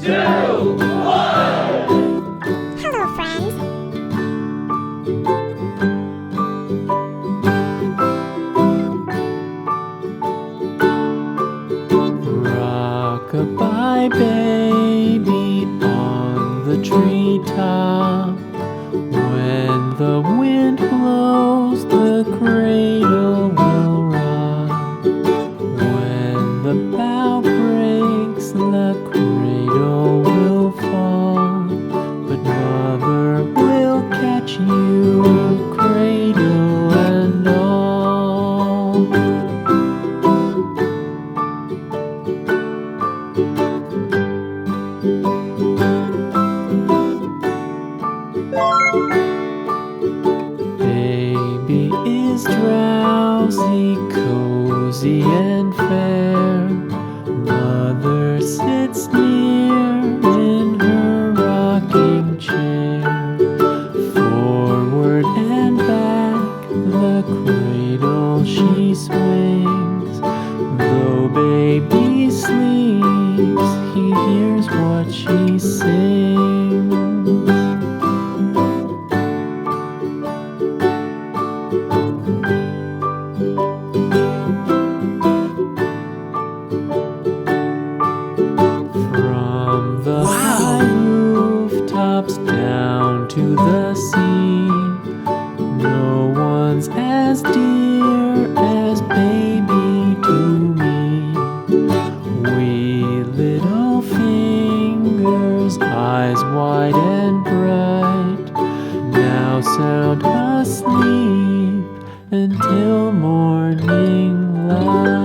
2, 1. Hello, friends. Rock-a-bye baby on the treetop. When the wind blows, the cradle will rock. When the bough breaks, the cradle will fall. But mother will catch you, cradle and all. Baby is drowsy, cozy and fair. Mother sits near in her rocking chair. Forward and back, the cradle she swings. Though baby sleeps, he hears what she sings. From the high rooftops down to the sea, no one's as dear as baby to me. Wee little fingers, eyes wide and bright, now sound asleep until morning light.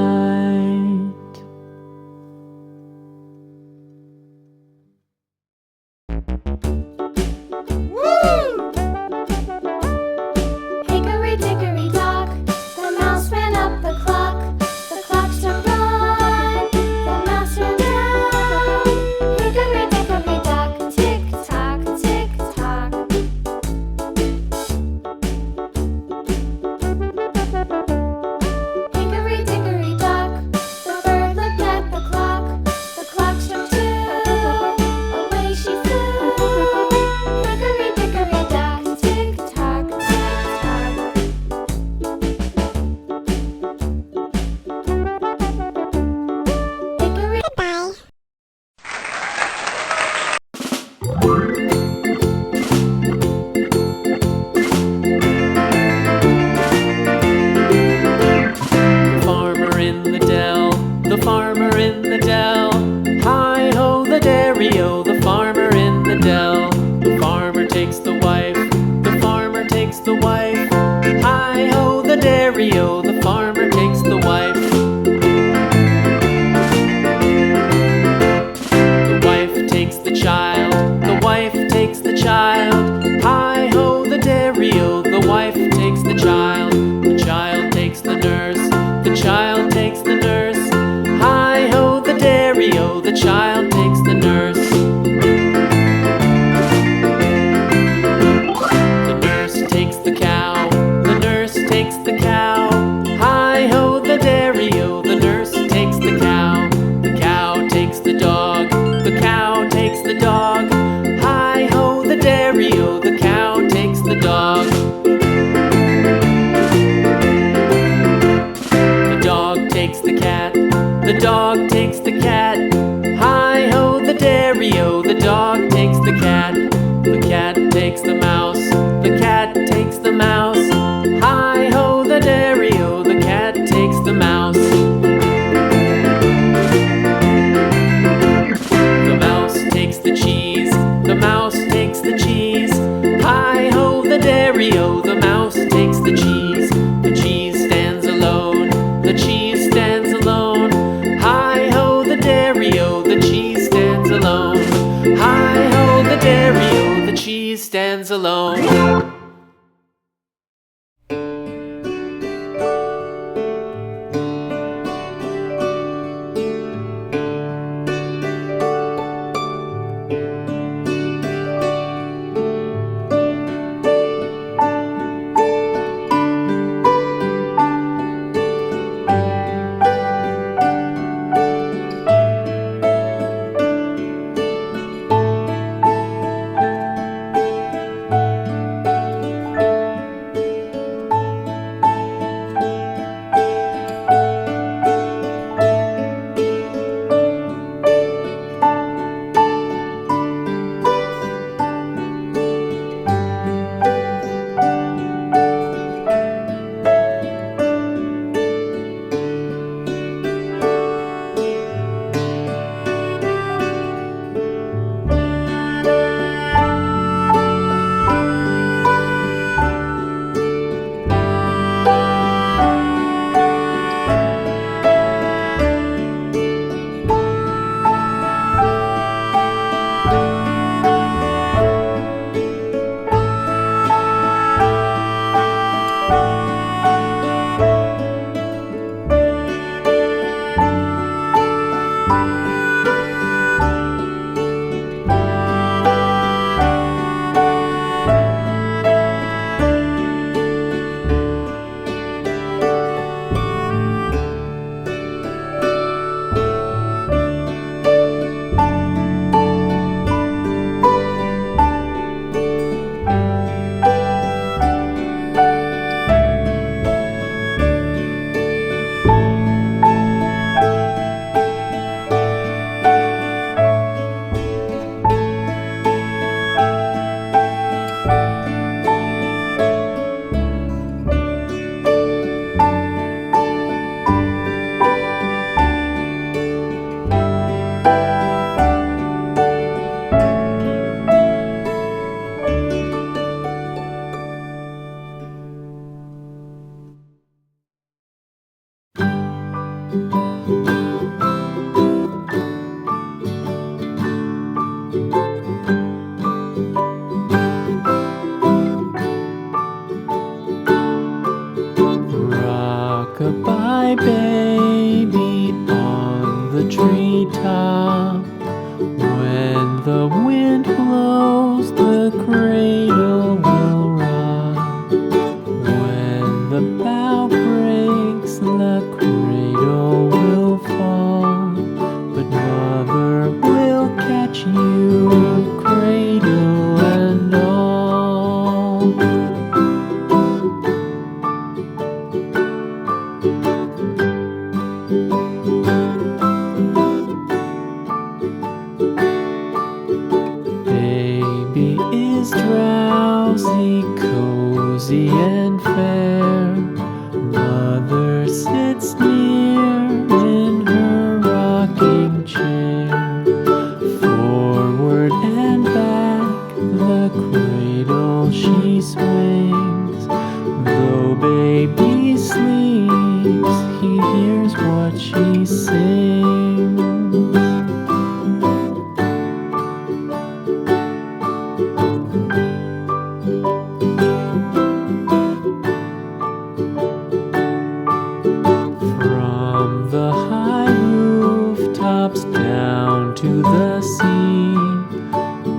Hickory dickory dock, the mouse ran up the clock. The clock struck one, the mouse ran down. Hickory dickory dock, tick tock, tick tock. Hickory dickory dock, the bird looked at the clock. The clock struck two, away she flew. Hickory dickory dock, tick tock, tick tock. Hickory. Goodbye. The farmer in the dell, the farmer in the dell. Hi-ho the dairy-o, the farmer in the dell. The farmer takes the wife, the farmer takes the wife. Hi-ho the dairy-o, the farmer takes the wife. The wife takes the child, the wife takes the child. Hi-ho the dairy-o, the wife takes the child. The child takes the nurse, the child takes the nurse. Hi-ho the dairy-o, the child takes the nurse. The nurse takes the cow, the nurse takes the cow. Hi-ho the dairy-o, the nurse takes the cow. The cow takes the dog, the cow takes the dog. Hi-ho the dairy-o, the cow takes the dog. The dog takes the cat, the dog takes the cat. Hi-ho the dairy-o, the dog takes the cat. The cat takes the mouse, the cat takes the mouse. Hi-ho the dairy-o, the cat takes the mouse. The mouse takes the cheese, the mouse takes the cheese. Hi-ho the dairy-o, the mouse takes the cheese. The cheese stands alone, the cheese stands alone. Hi-ho the dairy-o, the cheese stands alone. Hi-ho the dairy-o, the cheese stands alone. the wind blows, the cradle will rock. When the bough breaks, the cradle will fall. But mother will catch you, cradle and all. Baby is drowsy, cozy and fair. Mother sits near in her rocking chair. Forward and back, the cradle she swings. Though baby sleeps, he hears what she sings. From the high rooftops down to the sea,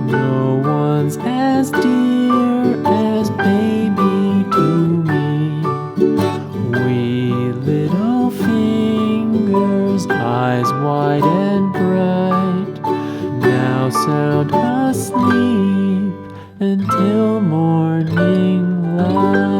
no one's as dear as baby to me. Wee little fingers, eyes wide and bright, now sound asleep until morning light.